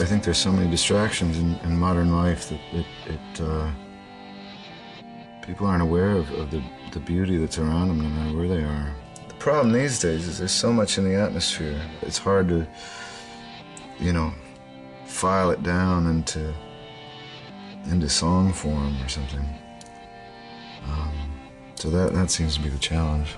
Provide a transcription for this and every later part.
I think there's so many distractions in modern life that people aren't aware of the beauty that's around them no matter where they are. The problem these days is there's so much in the atmosphere. It's hard to, file it down into song form or something. So that seems to be the challenge.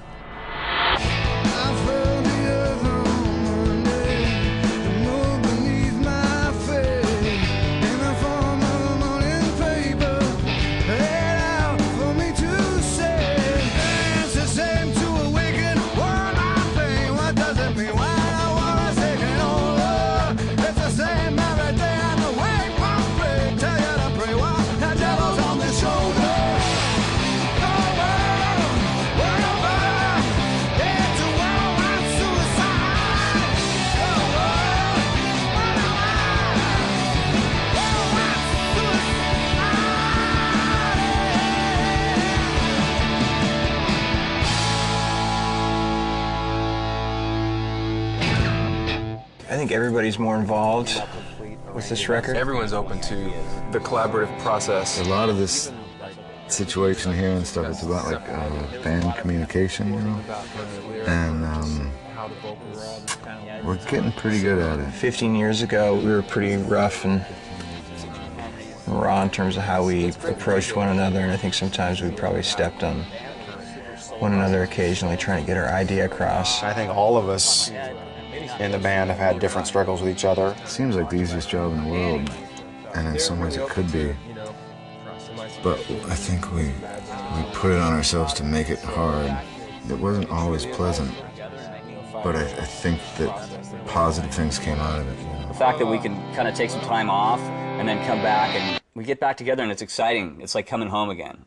I think everybody's more involved with this record. Everyone's open to the collaborative process. A lot of this situation here and stuff, it's about like band communication, and we're getting pretty good at it. 15 years ago, we were pretty rough and raw in terms of how we approached one another, and I think sometimes we probably stepped on one another occasionally trying to get our idea across. I think all of us in the band have had different struggles with each other. It seems like the easiest job in the world, and in some ways it could be. But I think we put it on ourselves to make it hard. It wasn't always pleasant, but I think that positive things came out of it. The fact that we can kind of take some time off and then come back and we get back together and it's exciting. It's like coming home again.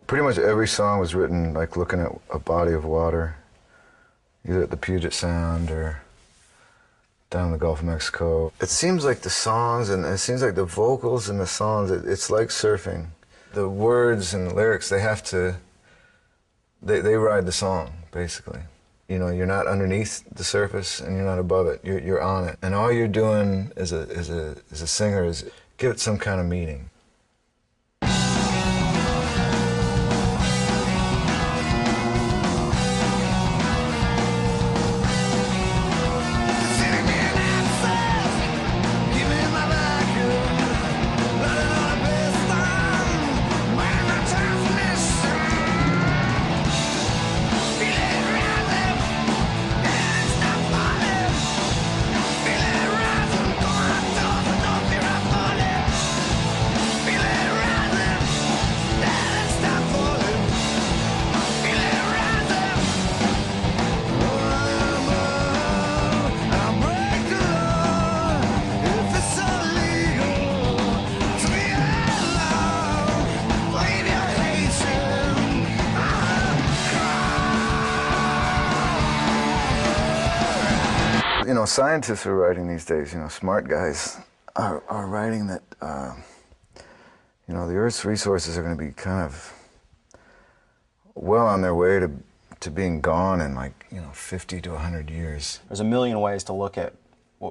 Pretty much every song was written like looking at a body of water, either at the Puget Sound or down in the Gulf of Mexico. It seems like the songs and it seems like the vocals in the songs, it's like surfing. The words and the lyrics, they ride the song, basically. You're not underneath the surface and you're not above it, you're on it. And all you're doing as a singer is give it some kind of meaning. Scientists are writing these days, smart guys are writing that, the Earth's resources are going to be kind of well on their way to to being gone in like, 50 to 100 years. There's a million ways to look at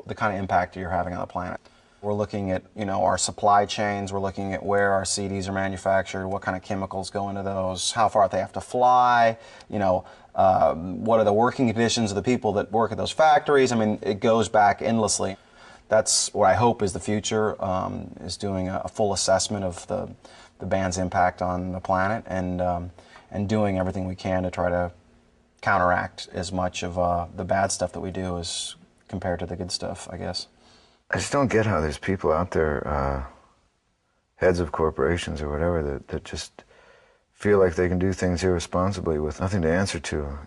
the kind of impact you're having on the planet. We're looking at, our supply chains, we're looking at where our CDs are manufactured, what kind of chemicals go into those, how far they have to fly, what are the working conditions of the people that work at those factories. I mean, it goes back endlessly. That's what I hope is the future, is doing a full assessment of the band's impact on the planet and doing everything we can to try to counteract as much of the bad stuff that we do as compared to the good stuff, I guess. I just don't get how there's people out there, heads of corporations or whatever, that just feel like they can do things irresponsibly with nothing to answer to.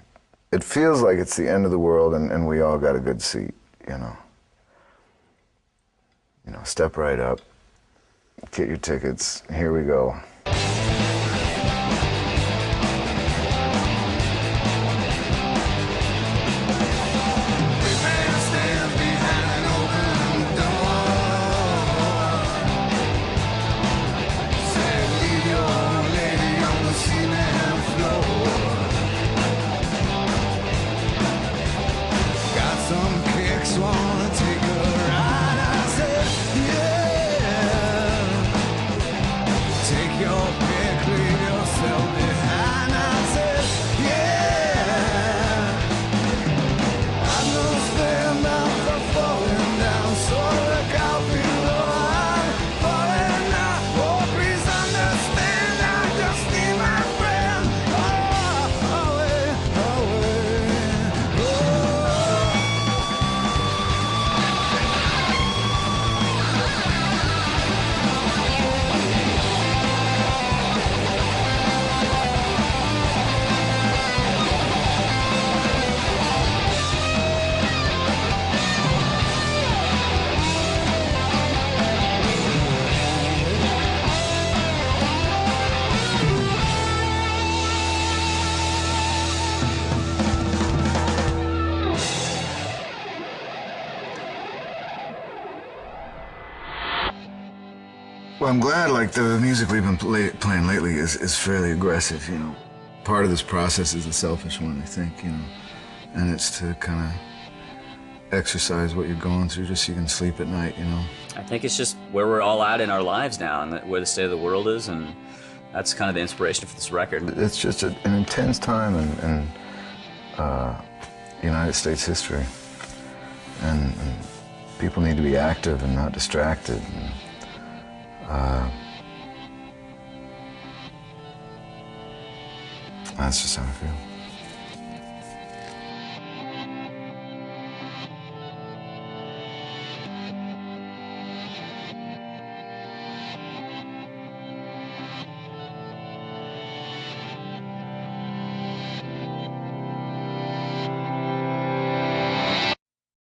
It feels like it's the end of the world and we all got a good seat, step right up, get your tickets, here we go. Well, I'm glad, like, the music we've been playing lately is fairly aggressive, Part of this process is a selfish one, I think, And it's to kind of exercise what you're going through just so you can sleep at night, I think it's just where we're all at in our lives now and where the state of the world is, and that's kind of the inspiration for this record. It's just an intense time in United States history. And people need to be active and not distracted. That's just how I feel.